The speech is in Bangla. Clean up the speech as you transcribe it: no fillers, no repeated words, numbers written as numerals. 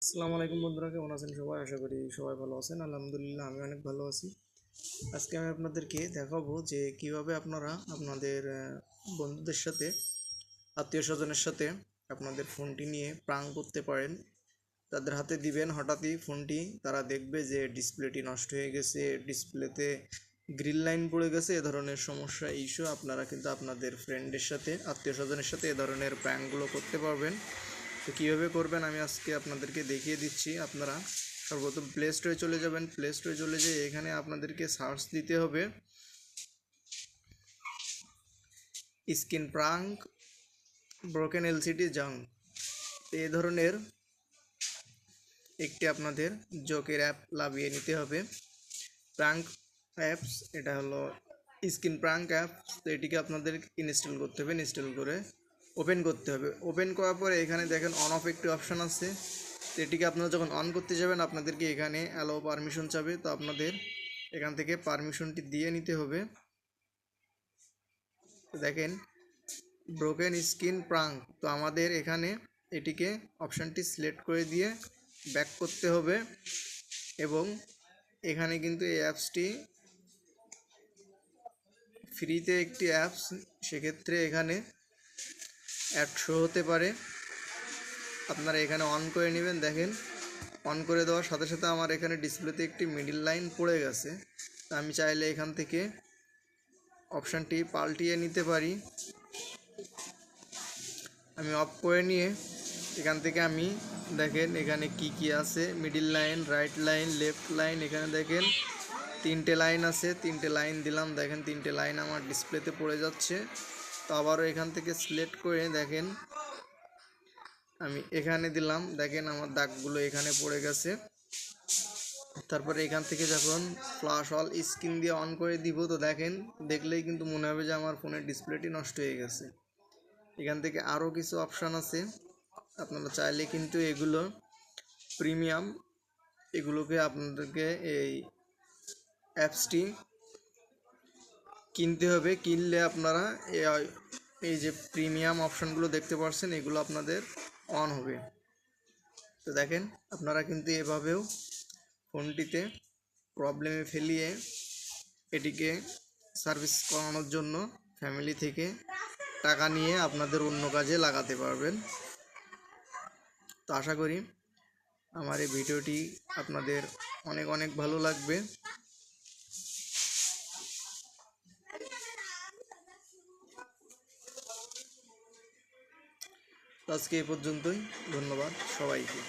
আসসালামু আলাইকুম বন্ধুরা, কেমন আছেন সবাই? আশা করি সবাই ভালো আছেন। আলহামদুলিল্লাহ, আমি অনেক ভালো আছি। আজকে আমি আপনাদেরকে দেখাবো যে কিভাবে আপনারা আপনাদের বন্ধুদের সাথে, আত্মীয় স্বজনের সাথে আপনাদের ফোনটি নিয়ে প্রাঙ্ক করতে পারেন। তাদের হাতে দিবেন, হঠাৎই ফোনটি তারা দেখবে যে ডিসপ্লেটি নষ্ট হয়ে গেছে, ডিসপ্লেতে গ্রিন লাইন পড়ে গেছে। এ ধরনের সমস্যা ইস্যু আপনারা কিন্তু আপনাদের ফ্রেন্ডের সাথে, আত্মীয় স্বজনের সাথে এ ধরনের প্র্যাঙ্কগুলো করতে পারবেন। তো কীভাবে করবেন আমি আজকে আপনাদেরকে দেখিয়ে দিচ্ছি। আপনারা সর্বপ্রথম প্লে স্টোরে চলে যাবেন। প্লে স্টোরে চলে যেয়ে এখানে আপনাদেরকে সার্চ দিতে হবে screen prank broken LCD junk. এই ধরনের একটি আপনাদের জোকের অ্যাপ লাগিয়ে নিতে হবে। প্রাঙ্ক অ্যাপস, এটা হলো স্ক্রিন প্রাঙ্ক অ্যাপ। তো এটিকে আপনাদের ইনস্টল করতে হবে। ইনস্টল করে ওপেন করতে হবে। ওপেন করার পরে এখানে দেখেন অন অফ একটি অপশান আছে। তো এটিকে আপনারা যখন অন করতে যাবেন আপনাদেরকে এখানে অ্যালাও পারমিশন চাবে। তো আপনাদের এখান থেকে পারমিশনটি দিয়ে নিতে হবে। তো দেখেন ব্রোকেন স্ক্রিন প্রাঙ্ক, তো আমাদের এখানে এটিকে অপশানটি সিলেক্ট করে দিয়ে ব্যাক করতে হবে। এবং এখানে কিন্তু এই অ্যাপসটি ফ্রিতে একটি অ্যাপস, সেক্ষেত্রে এখানে অ্যাড শো হতে পারে। আপনারা এখানে অন করে নেবেন। দেখেন অন করে দেওয়ার সাথে সাথে আমার এখানে ডিসপ্লেতে একটি মিডল লাইন পড়ে গেছে। তা আমি চাইলে এখান থেকে অপশানটি পাল্টিয়ে নিতে পারি। আমি অফ করে নিয়ে এখান থেকে আমি দেখেন এখানে কি কি আছে, middle line, right line, left line. এখানে দেখেন 3টে লাইন আছে, 3টে লাইন দিলাম। দেখেন 3টে লাইন আমার ডিসপ্লেতে পড়ে যাচ্ছে। তো আবারও এখান থেকে সিলেক্ট করে দেখেন আমি এখানে দিলাম। দেখেন আমার দাগগুলো এখানে পড়ে গেছে। তারপরে এখান থেকে যখন ফ্ল্যাশ অল স্ক্রিন দিয়ে অন করে দিব, তো দেখেন দেখলেই কিন্তু মনে হবে যে আমার ফোনের ডিসপ্লেটি নষ্ট হয়ে গেছে। এখান থেকে আরও কিছু অপশান আছে, আপনারা চাইলে কিন্তু এগুলো প্রিমিয়াম, এগুলোকে আপনাদেরকে এই অ্যাপসটি কিনতে হবে। কিনলে আপনারা এই যে প্রিমিয়াম অপশানগুলো দেখতে পাচ্ছেন এগুলো আপনাদের অন হবে। তো দেখেন আপনারা কিন্তু এভাবেও ফোনটিতে প্রবলেমে ফেলিয়ে এটিকে সার্ভিস করানোর জন্য ফ্যামিলি থেকে টাকা নিয়ে আপনাদের অন্য কাজে লাগাতে পারবেন। তো আশা করি আমার এই ভিডিওটি আপনাদের অনেক অনেক ভালো লাগবে। আজকে এই পর্যন্তই। ধন্যবাদ সবাইকে।